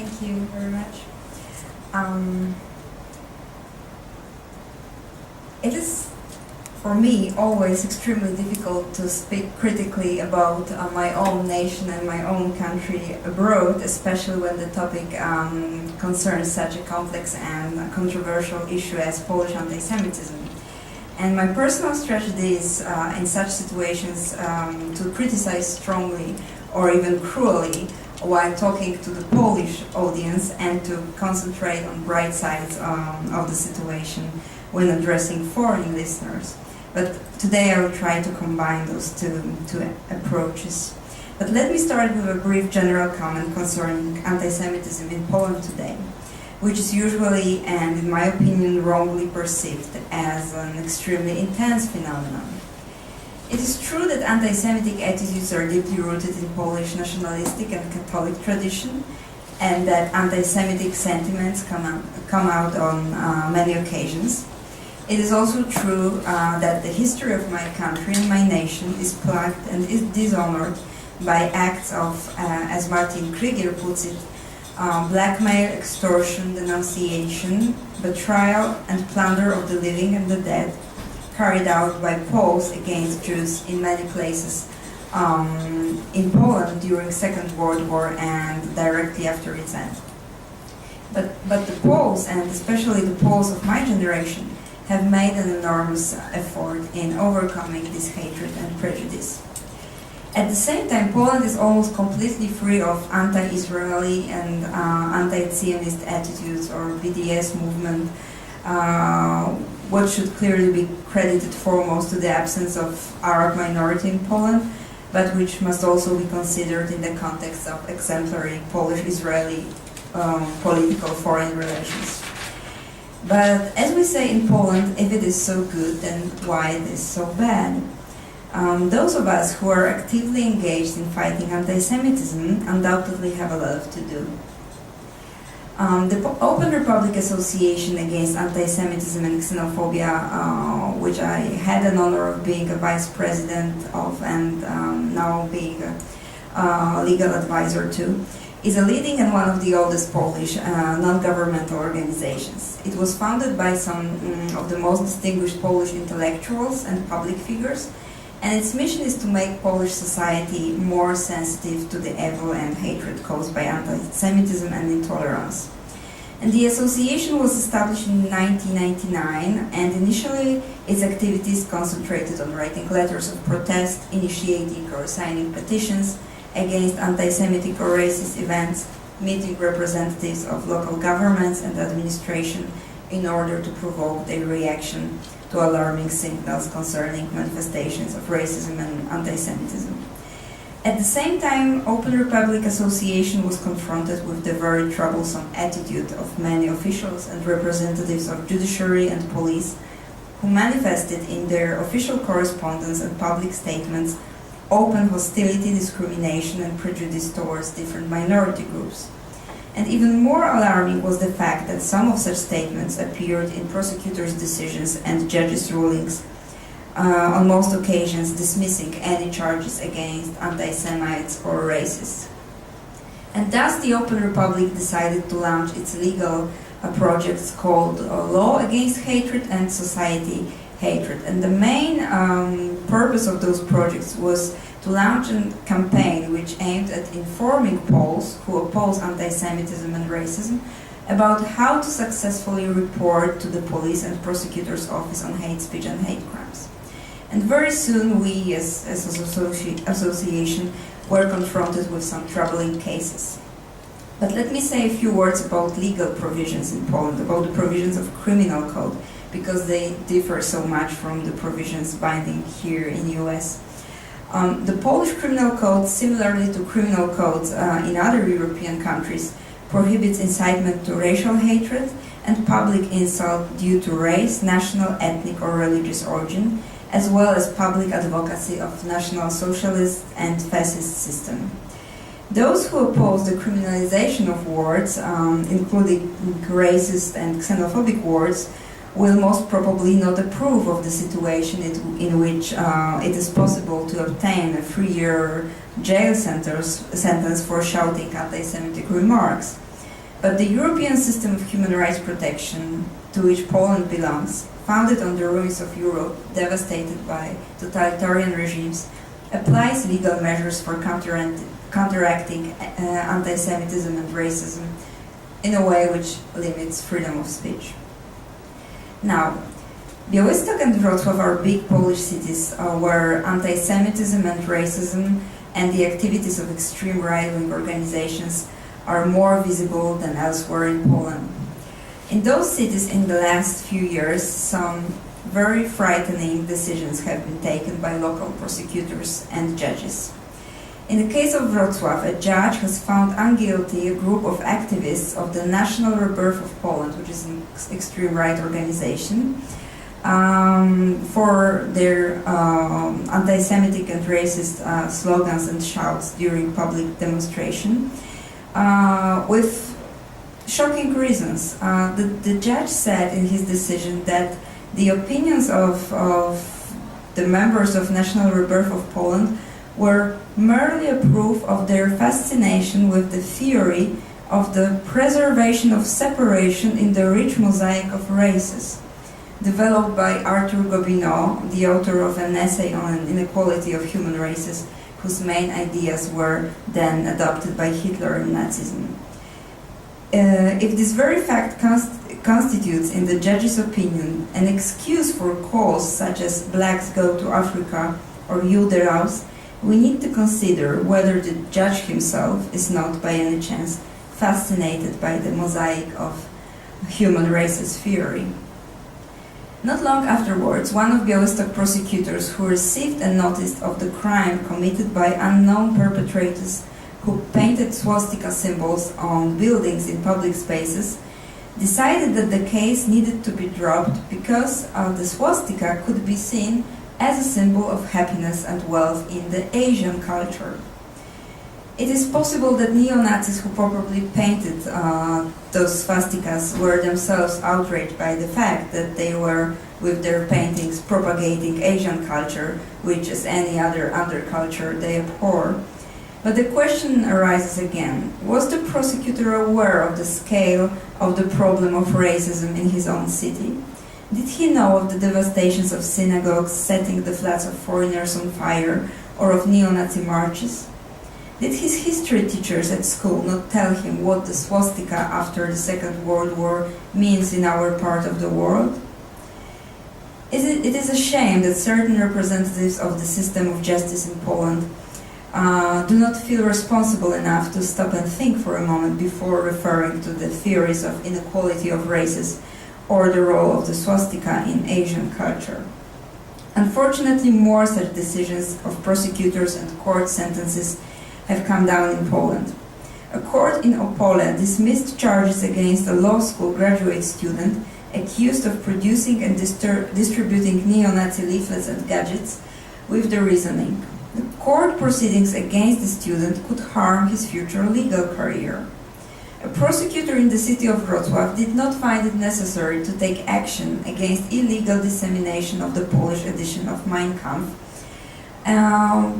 Thank you very much. It is, for me, always extremely difficult to speak critically about my own nation and my own country abroad, especially when the topic concerns such a complex and controversial issue as Polish anti-Semitism. And my personal strategy is, in such situations, to criticize strongly or even cruelly while talking to the Polish audience and to concentrate on bright sides of the situation when addressing foreign listeners. But today I will try to combine those two approaches. But let me start with a brief general comment concerning anti-Semitism in Poland today, which is usually, and in my opinion, wrongly perceived as an extremely intense phenomenon. It is true that anti-Semitic attitudes are deeply rooted in Polish nationalistic and Catholic tradition, and that anti-Semitic sentiments come out on many occasions. It is also true that the history of my country and my nation is plagued and is dishonored by acts of, as Martin Krieger puts it, blackmail, extortion, denunciation, betrayal, and plunder of the living and the dead, carried out by Poles against Jews in many places in Poland during Second World War and directly after its end. But the Poles, and especially the Poles of my generation, have made an enormous effort in overcoming this hatred and prejudice. At the same time, Poland is almost completely free of anti-Israeli and anti-Zionist attitudes or BDS movement, what should clearly be credited foremost to the absence of Arab minority in Poland, but which must also be considered in the context of exemplary Polish-Israeli political foreign relations. But as we say in Poland, if it is so good, then why it is so bad? Those of us who are actively engaged in fighting anti-Semitism undoubtedly have a lot to do. The Open Republic Association Against Anti-Semitism and Xenophobia, which I had an honor of being a vice president of and now being a legal advisor to, is a leading and one of the oldest Polish non-governmental organizations. It was founded by some of the most distinguished Polish intellectuals and public figures, and its mission is to make Polish society more sensitive to the evil and hatred caused by anti-Semitism and intolerance. And the association was established in 1999, and initially its activities concentrated on writing letters of protest, initiating or signing petitions against anti-Semitic or racist events, meeting representatives of local governments and administration in order to provoke their reaction to alarming signals concerning manifestations of racism and anti-Semitism. At the same time, Open Republic Association was confronted with the very troublesome attitude of many officials and representatives of judiciary and police who manifested in their official correspondence and public statements open hostility, discrimination, and prejudice towards different minority groups. And even more alarming was the fact that some of such statements appeared in prosecutors' decisions and judges' rulings, on most occasions dismissing any charges against anti-Semites or racists. And thus the Open Republic decided to launch its legal projects called Law Against Hatred and Society Hatred. And the main purpose of those projects was to launch a campaign which aimed at informing Poles who oppose anti-Semitism and racism about how to successfully report to the police and prosecutor's office on hate speech and hate crimes. And very soon we, as an association, were confronted with some troubling cases. But let me say a few words about legal provisions in Poland, about the provisions of criminal code, because they differ so much from the provisions binding here in the US. The Polish criminal code, similarly to criminal codes in other European countries, prohibits incitement to racial hatred and public insult due to race, national, ethnic or religious origin, as well as public advocacy of National Socialist and Fascist system. Those who oppose the criminalization of words, including racist and xenophobic words, will most probably not approve of the situation in which it is possible to obtain a 3-year jail sentence for shouting anti-Semitic remarks. But the European system of human rights protection, to which Poland belongs, founded on the ruins of Europe devastated by totalitarian regimes, applies legal measures for counteracting anti-Semitism and racism in a way which limits freedom of speech. Now, Białystok and Wrocław are big Polish cities where anti-Semitism and racism and the activities of extreme right-wing organizations are more visible than elsewhere in Poland. In those cities in the last few years, some very frightening decisions have been taken by local prosecutors and judges. In the case of Wrocław, a judge has found unguilty a group of activists of the National Rebirth of Poland, which is an extreme right organization, for their anti-Semitic and racist slogans and shouts during public demonstration, with shocking reasons. The judge said in his decision that the opinions of the members of National Rebirth of Poland were merely a proof of their fascination with the theory of the preservation of separation in the rich mosaic of races, developed by Arthur Gobineau, the author of an essay on an inequality of human races, whose main ideas were then adopted by Hitler and Nazism. If this very fact constitutes, in the judge's opinion, an excuse for calls such as "blacks go to Africa" or "Jude raus," we need to consider whether the judge himself is not, by any chance, fascinated by the mosaic of human races theory. Not long afterwards, one of Białystok prosecutors who received a notice of the crime committed by unknown perpetrators who painted swastika symbols on buildings in public spaces, decided that the case needed to be dropped because the swastika could be seen as a symbol of happiness and wealth in the Asian culture. It is possible that neo-Nazis who probably painted those swastikas were themselves outraged by the fact that they were, with their paintings, propagating Asian culture, which, as any other underculture, they abhor. But the question arises again: was the prosecutor aware of the scale of the problem of racism in his own city? Did he know of the devastations of synagogues, setting the flats of foreigners on fire, or of neo-Nazi marches? Did his history teachers at school not tell him what the swastika after the Second World War means in our part of the world? It is a shame that certain representatives of the system of justice in Poland do not feel responsible enough to stop and think for a moment before referring to the theories of inequality of races or the role of the swastika in Asian culture. Unfortunately, more such decisions of prosecutors and court sentences have come down in Poland. A court in Opole dismissed charges against a law school graduate student accused of producing and distributing neo-Nazi leaflets and gadgets with the reasoning: the court proceedings against the student could harm his future legal career. A prosecutor in the city of Wrocław did not find it necessary to take action against illegal dissemination of the Polish edition of Mein Kampf,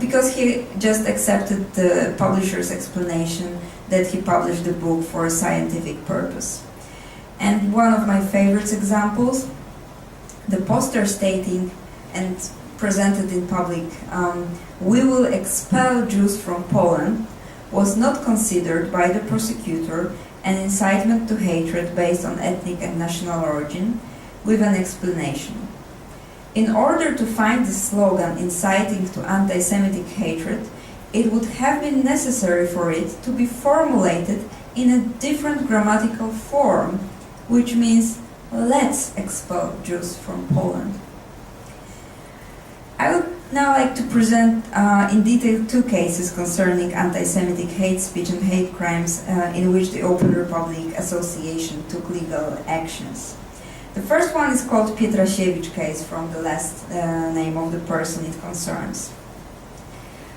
because he just accepted the publisher's explanation that he published the book for a scientific purpose. And one of my favorite examples, the poster stating and presented in public, "We will expel Jews from Poland," was not considered by the prosecutor an incitement to hatred based on ethnic and national origin, with an explanation. In order to find the slogan inciting to anti-Semitic hatred, it would have been necessary for it to be formulated in a different grammatical form, which means "let's expel Jews from Poland." I would now like to present in detail two cases concerning anti-Semitic hate speech and hate crimes in which the Open Republic Association took legal actions. The first one is called Pietrasiewicz case, from the last name of the person it concerns.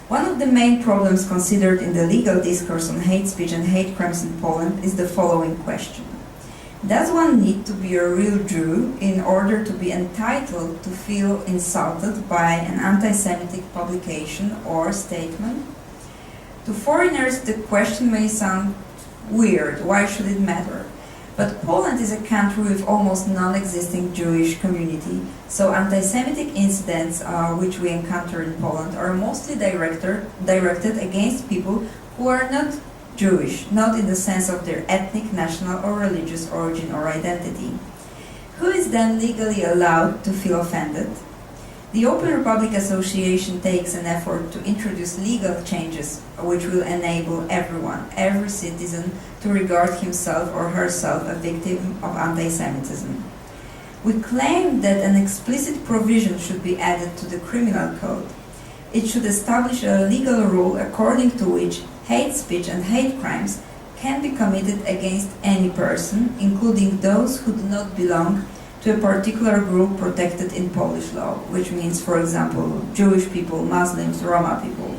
One of the main problems considered in the legal discourse on hate speech and hate crimes in Poland is the following question: does one need to be a real Jew in order to be entitled to feel insulted by an anti-Semitic publication or statement? To foreigners, the question may sound weird, why should it matter? But Poland is a country with almost non-existing Jewish community, so anti-Semitic incidents which we encounter in Poland are mostly directed against people who are not Jewish, not in the sense of their ethnic, national or religious origin or identity. Who is then legally allowed to feel offended? The Open Republic Association takes an effort to introduce legal changes which will enable everyone, every citizen, to regard himself or herself a victim of anti-Semitism. We claim that an explicit provision should be added to the criminal code. It should establish a legal rule according to which hate speech and hate crimes can be committed against any person, including those who do not belong to a particular group protected in Polish law, which means, for example, Jewish people, Muslims, Roma people.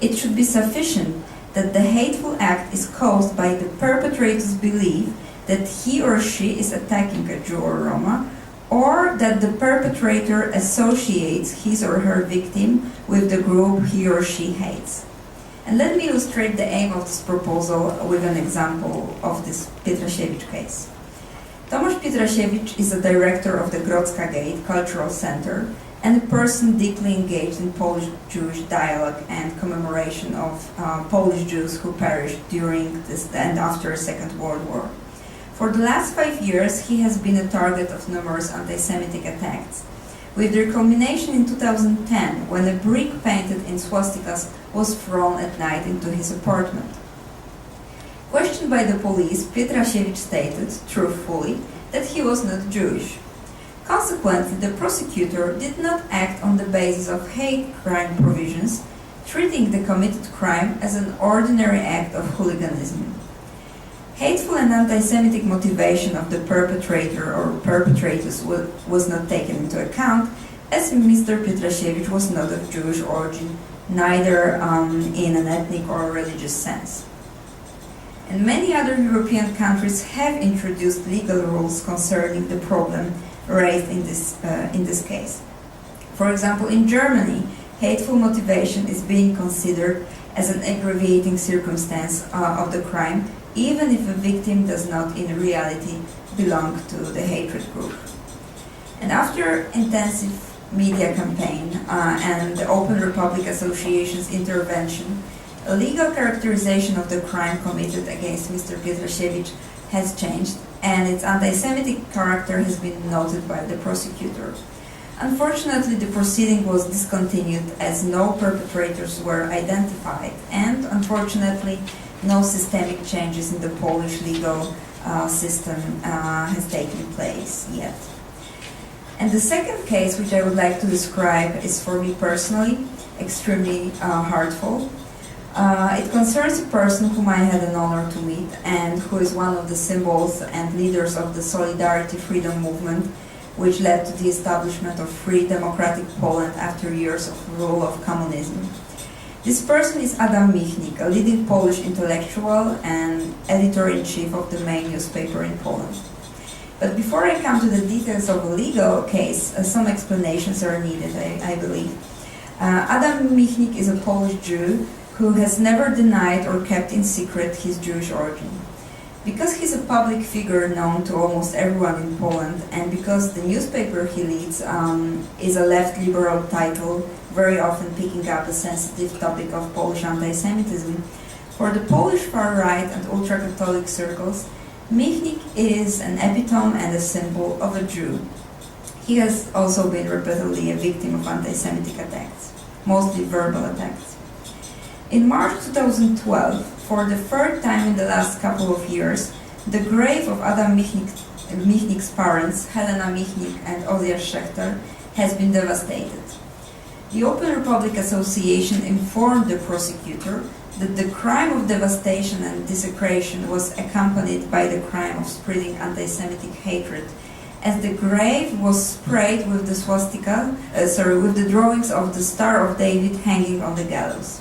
It should be sufficient that the hateful act is caused by the perpetrator's belief that he or she is attacking a Jew or Roma, or that the perpetrator associates his or her victim with the group he or she hates. And let me illustrate the aim of this proposal with an example of this Pietrasiewicz case. Tomasz Pietrasiewicz is a director of the Grodzka Gate Cultural Center and a person deeply engaged in Polish-Jewish dialogue and commemoration of Polish Jews who perished during this and after the Second World War. For the last 5 years, he has been a target of numerous anti-Semitic attacks, with their culmination in 2010, when a brick painted in swastikas was thrown at night into his apartment. Questioned by the police, Pietrasiewicz stated, truthfully, that he was not Jewish. Consequently, the prosecutor did not act on the basis of hate crime provisions, treating the committed crime as an ordinary act of hooliganism. Hateful and anti-Semitic motivation of the perpetrator or perpetrators was not taken into account, as Mr. Pietrasiewicz was not of Jewish origin, neither in an ethnic or religious sense. And many other European countries have introduced legal rules concerning the problem raised in this case. For example, in Germany, hateful motivation is being considered as an aggravating circumstance of the crime, even if a victim does not in reality belong to the hatred group. And after intensive media campaign and the Open Republic Association's intervention, a legal characterization of the crime committed against Mr. Pietrasiewicz has changed, and its anti-Semitic character has been noted by the prosecutor. Unfortunately, the proceeding was discontinued as no perpetrators were identified, and unfortunately, no systemic changes in the Polish legal system has taken place yet. And the second case, which I would like to describe, is for me personally extremely hurtful. It concerns a person whom I had an honor to meet and who is one of the symbols and leaders of the Solidarity Freedom movement, which led to the establishment of free democratic Poland after years of rule of communism. This person is Adam Michnik, a leading Polish intellectual and editor-in-chief of the main newspaper in Poland. But before I come to the details of a legal case, some explanations are needed, I believe. Adam Michnik is a Polish Jew who has never denied or kept in secret his Jewish origin. Because he's a public figure known to almost everyone in Poland, and because the newspaper he leads is a left liberal title, very often picking up a sensitive topic of Polish anti-Semitism, for the Polish far-right and ultra-Catholic circles, Michnik is an epitome and a symbol of a Jew. He has also been repeatedly a victim of anti-Semitic attacks, mostly verbal attacks. In March 2012, for the third time in the last couple of years, the grave of Adam Michnik's parents, Helena Michnik and Olia Schechter, has been devastated. The Open Republic Association informed the prosecutor that the crime of devastation and desecration was accompanied by the crime of spreading anti-Semitic hatred, as the grave was sprayed with the swastika, with the drawings of the Star of David hanging on the gallows.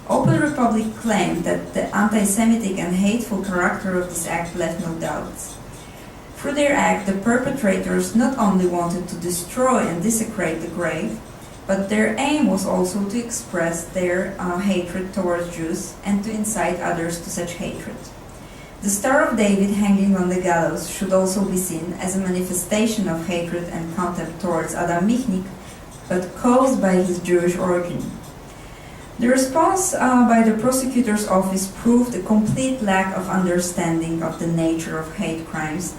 Open Republic claimed that the anti-Semitic and hateful character of this act left no doubts. Through their act, the perpetrators not only wanted to destroy and desecrate the grave, but their aim was also to express their hatred towards Jews and to incite others to such hatred. The Star of David hanging on the gallows should also be seen as a manifestation of hatred and contempt towards Adam Michnik, but caused by his Jewish origin. The response by the prosecutor's office proved a complete lack of understanding of the nature of hate crimes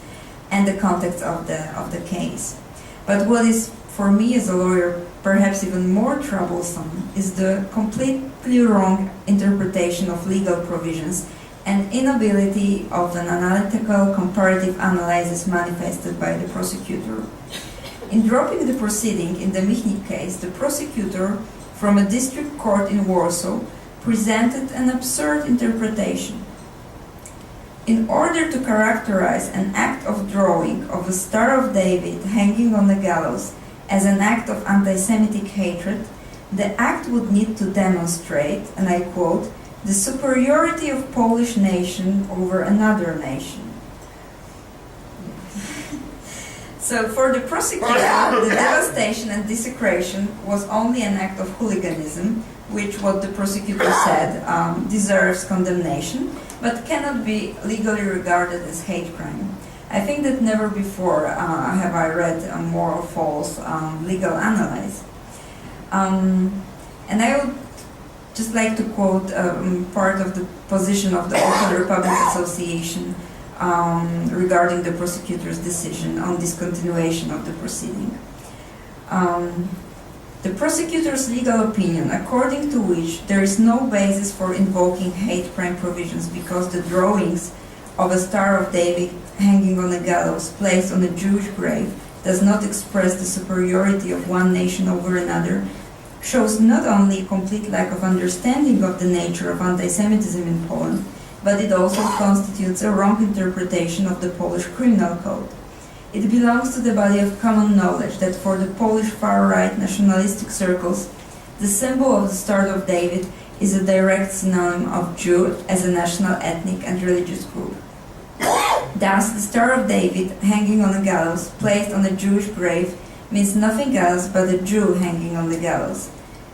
and the context of the case. But what is, for me as a lawyer, perhaps even more troublesome is the completely wrong interpretation of legal provisions and inability of an analytical comparative analysis manifested by the prosecutor. In dropping the proceeding in the Michnik case, the prosecutor from a district court in Warsaw presented an absurd interpretation. In order to characterize an act of drawing of a Star of David hanging on the gallows as an act of anti-Semitic hatred, the act would need to demonstrate, and I quote, the superiority of Polish nation over another nation. So for the prosecutor, the devastation and desecration was only an act of hooliganism, which, what the prosecutor said, deserves condemnation, but cannot be legally regarded as hate crime. I think that never before have I read a more false legal analysis. And I would just like to quote part of the position of the Open Republic Association regarding the prosecutor's decision on discontinuation of the proceeding. The prosecutor's legal opinion, according to which there is no basis for invoking hate crime provisions because the drawings of a Star of David hanging on a gallows placed on a Jewish grave does not express the superiority of one nation over another, shows not only a complete lack of understanding of the nature of anti-Semitism in Poland, but it also constitutes a wrong interpretation of the Polish criminal code. It belongs to the body of common knowledge that for the Polish far-right nationalistic circles, the symbol of the Star of David is a direct synonym of Jew as a national, ethnic and religious group. Thus, the Star of David hanging on a gallows placed on a Jewish grave means nothing else but a Jew hanging on the gallows.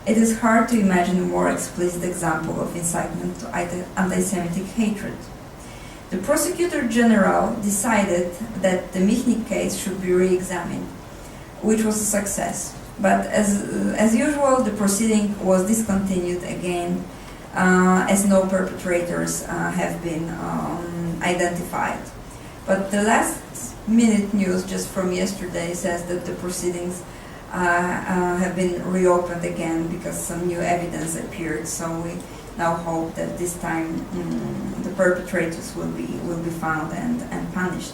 It is hard to imagine a more explicit example of incitement to anti-Semitic hatred. The Prosecutor General decided that the Michnik case should be re-examined, which was a success. But as usual, the proceeding was discontinued again, as no perpetrators have been identified. But the last-minute news just from yesterday says that the proceedings have been reopened again because some new evidence appeared. So we now hope that this time the perpetrators will be found and punished.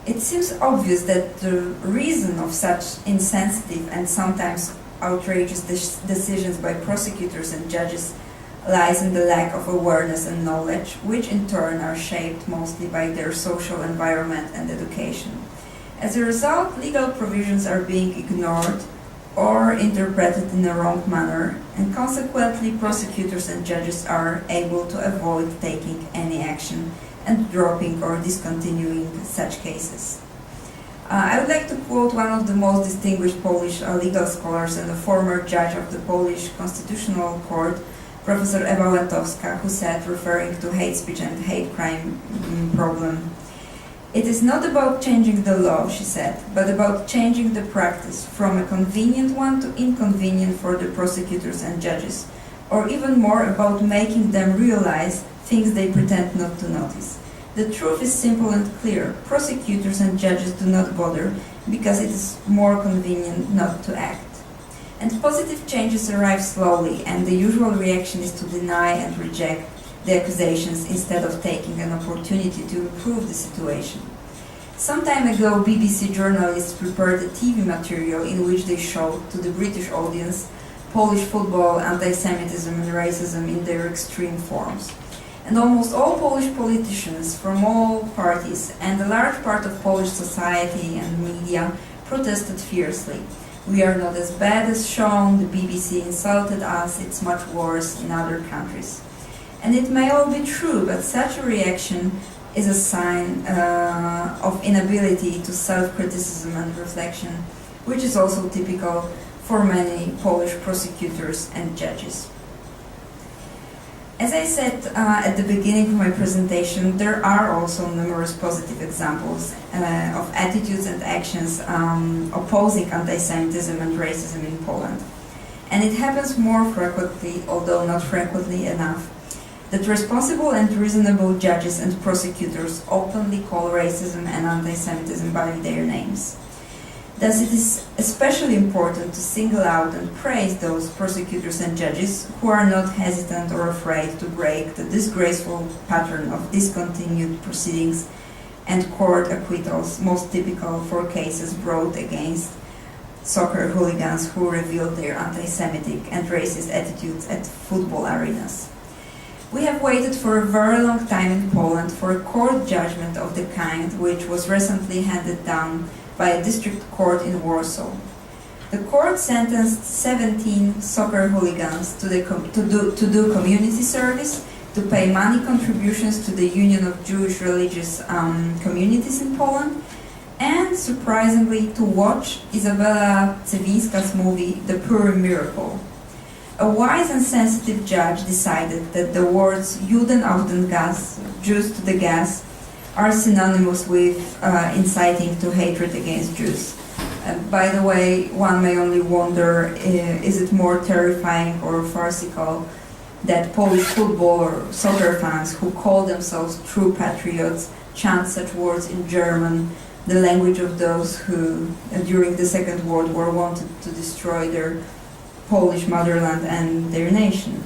It seems obvious that the reason of such insensitive and sometimes outrageous decisions by prosecutors and judges lies in the lack of awareness and knowledge, which in turn are shaped mostly by their social environment and education. As a result, legal provisions are being ignored or interpreted in a wrong manner, and consequently prosecutors and judges are able to avoid taking any action and dropping or discontinuing such cases. I would like to quote one of the most distinguished Polish legal scholars and a former judge of the Polish Constitutional Court, Professor Ewa Łętowska, who said, referring to hate speech and hate crime problem, "It is not about changing the law," she said, "but about changing the practice from a convenient one to inconvenient for the prosecutors and judges, or even more about making them realize things they pretend not to notice. The truth is simple and clear. Prosecutors and judges do not bother because it is more convenient not to act. And positive changes arrive slowly, and the usual reaction is to deny and reject the accusations instead of taking an opportunity to improve the situation. Some time ago, BBC journalists prepared a TV material in which they showed to the British audience Polish football, anti-Semitism and racism in their extreme forms. And almost all Polish politicians from all parties and a large part of Polish society and media protested fiercely. We are not as bad as shown, the BBC insulted us, it's much worse in other countries. And it may all be true, but such a reaction is a sign of inability to self-criticism and reflection, which is also typical for many Polish prosecutors and judges. As I said at the beginning of my presentation, there are also numerous positive examples of attitudes and actions opposing anti-Semitism and racism in Poland. And it happens more frequently, although not frequently enough, that responsible and reasonable judges and prosecutors openly call racism and anti-Semitism by their names. Thus, it is especially important to single out and praise those prosecutors and judges who are not hesitant or afraid to break the disgraceful pattern of discontinued proceedings and court acquittals most typical for cases brought against soccer hooligans who revealed their anti-Semitic and racist attitudes at football arenas. We have waited for a very long time in Poland for a court judgment of the kind which was recently handed down by a district court in Warsaw. The court sentenced 17 soccer hooligans to do community service, to pay money contributions to the Union of Jewish Religious Communities in Poland, and surprisingly to watch Izabela Cewińska's movie The Purim Miracle. A wise and sensitive judge decided that the words Juden auf den Gas, Jews to the gas, are synonymous with inciting to hatred against Jews. By the way, one may only wonder, is it more terrifying or farcical that Polish football or soccer fans who call themselves true patriots chant such words in German, the language of those who, during the Second World War, wanted to destroy their Polish motherland and their nation.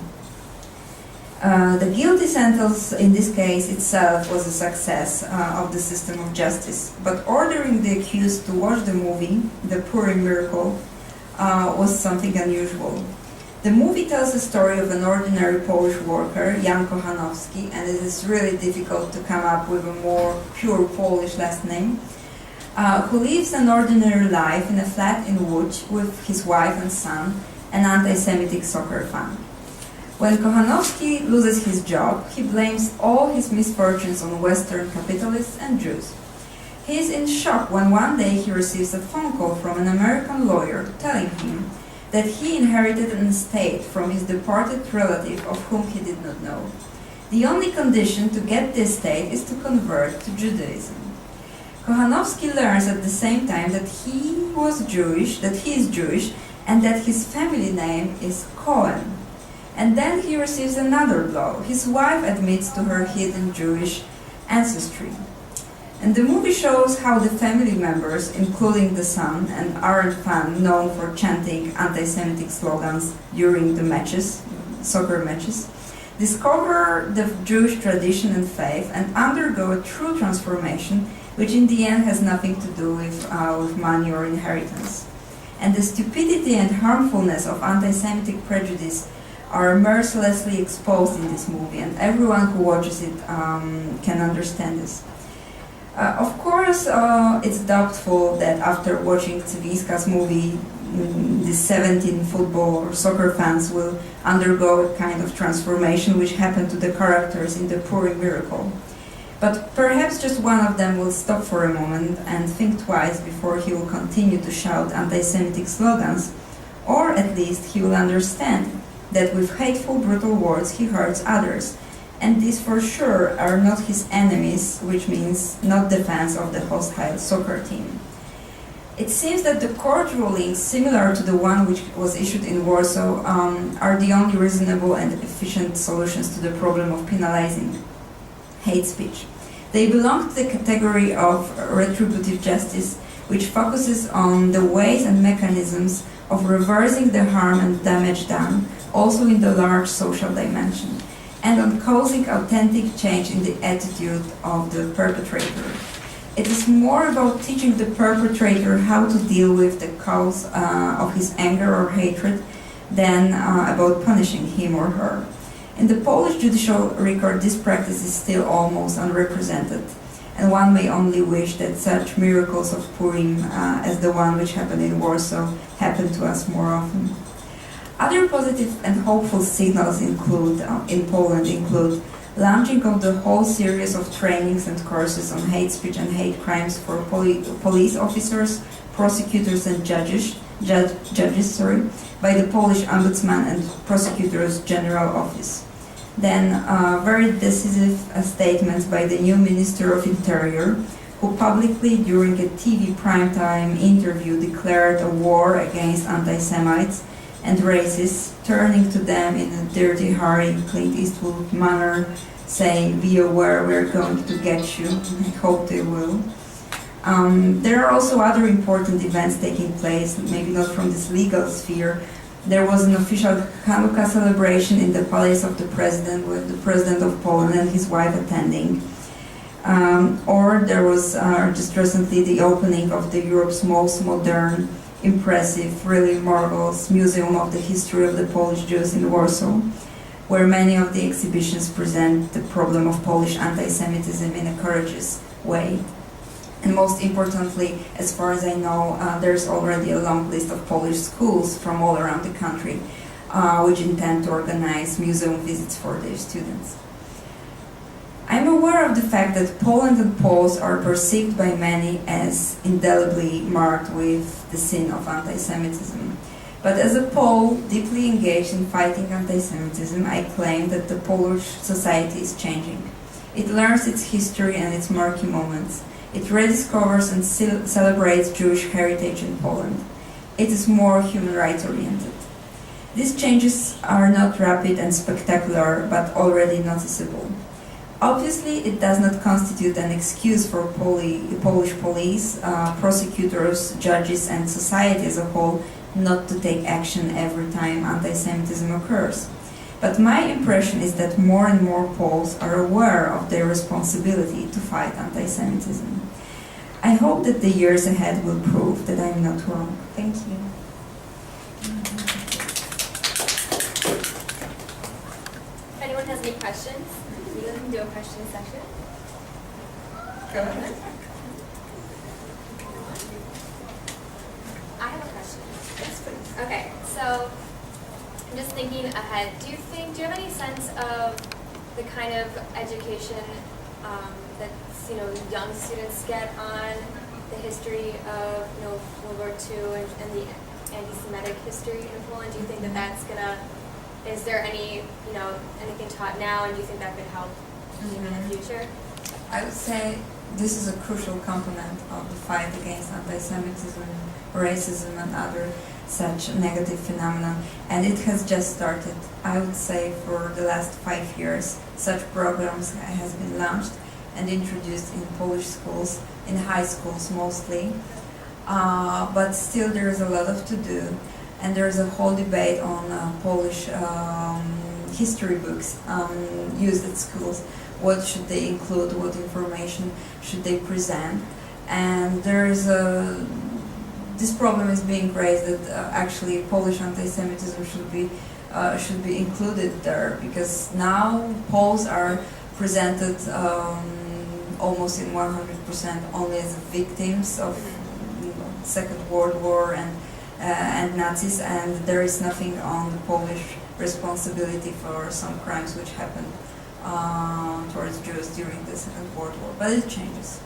The guilty sentence in this case itself was a success of the system of justice, but ordering the accused to watch the movie, The Purim Miracle, was something unusual. The movie tells the story of an ordinary Polish worker, Jan Kochanowski, and it is really difficult to come up with a more pure Polish last name, who lives an ordinary life in a flat in Łódź with his wife and son, an anti-Semitic soccer fan. When Kochanowski loses his job, he blames all his misfortunes on Western capitalists and Jews. He is in shock when one day he receives a phone call from an American lawyer telling him that he inherited an estate from his departed relative of whom he did not know. The only condition to get the estate is to convert to Judaism. Kochanowski learns at the same time that he is Jewish, and that his family name is Cohen. And then he receives another blow. His wife admits to her hidden Jewish ancestry. And the movie shows how the family members, including the son, an ardent fan known for chanting anti-Semitic slogans during the matches, soccer matches, discover the Jewish tradition and faith and undergo a true transformation, which in the end has nothing to do with money or inheritance. And the stupidity and harmfulness of anti-Semitic prejudice are mercilessly exposed in this movie, and everyone who watches it can understand this. Of course, it's doubtful that after watching Cewińska's movie, the 17 football or soccer fans will undergo a kind of transformation which happened to the characters in The Purim Miracle. But perhaps just one of them will stop for a moment and think twice before he will continue to shout anti-Semitic slogans, or at least he will understand that with hateful, brutal words he hurts others, and these for sure are not his enemies, which means not the fans of the hostile soccer team. It seems that the court rulings, similar to the one which was issued in Warsaw, are the only reasonable and efficient solutions to the problem of penalizing hate speech. They belong to the category of retributive justice, which focuses on the ways and mechanisms of reversing the harm and damage done, also in the large social dimension, and on causing authentic change in the attitude of the perpetrator. It is more about teaching the perpetrator how to deal with the cause of his anger or hatred than about punishing him or her. In the Polish judicial record, this practice is still almost unrepresented, and one may only wish that such miracles of Purim as the one which happened in Warsaw happen to us more often. Other positive and hopeful signals in Poland include launching of the whole series of trainings and courses on hate speech and hate crimes for police officers, prosecutors and judges by the Polish Ombudsman and Prosecutors General Office. Then very decisive statements by the new Minister of Interior, who publicly during a TV primetime interview declared a war against anti-Semites and racists, turning to them in a Dirty Harry, Clint Eastwood manner, saying, "Be aware, we're going to get you." I hope they will. There are also other important events taking place, maybe not from this legal sphere. There was an official Hanukkah celebration in the Palace of the President, with the President of Poland and his wife attending. Or there was just recently the opening of the Europe's most modern, impressive, really marvelous Museum of the History of the Polish Jews in Warsaw, where many of the exhibitions present the problem of Polish anti-Semitism in a courageous way. And most importantly, as far as I know, there's already a long list of Polish schools from all around the country which intend to organize museum visits for their students. I'm aware of the fact that Poland and Poles are perceived by many as indelibly marked with the sin of anti-Semitism. But as a Pole deeply engaged in fighting anti-Semitism, I claim that the Polish society is changing. It learns its history and its murky moments. It rediscovers and celebrates Jewish heritage in Poland. It is more human rights oriented. These changes are not rapid and spectacular, but already noticeable. Obviously, it does not constitute an excuse for Polish police, prosecutors, judges, and society as a whole not to take action every time anti-Semitism occurs. But my impression is that more and more Poles are aware of their responsibility to fight anti-Semitism. I hope that the years ahead will prove that I'm not wrong. Thank you. If anyone has any questions, we can do a question session. Go ahead. I have a question. Yes, please. Okay, so I'm just thinking ahead. Do you have any sense of the kind of education that young students get on the history of World War II and the anti-Semitic history in Poland? Do you think that that's gonna? Is there anything taught now, and do you think that could help in the future? I would say this is a crucial component of the fight against anti-Semitism, racism, and other such negative phenomena, and it has just started. I would say for the last 5 years, such programs has been launched and introduced in Polish schools, in high schools mostly, but still there is a lot of to do, and there is a whole debate on Polish history books used at schools. What should they include? What information should they present? And there is this problem is being raised that actually Polish anti-Semitism should be included there, because now Poles are presented almost in 100% only as victims of Second World War and Nazis, and there is nothing on the Polish responsibility for some crimes which happened towards Jews during the Second World War. But it changes.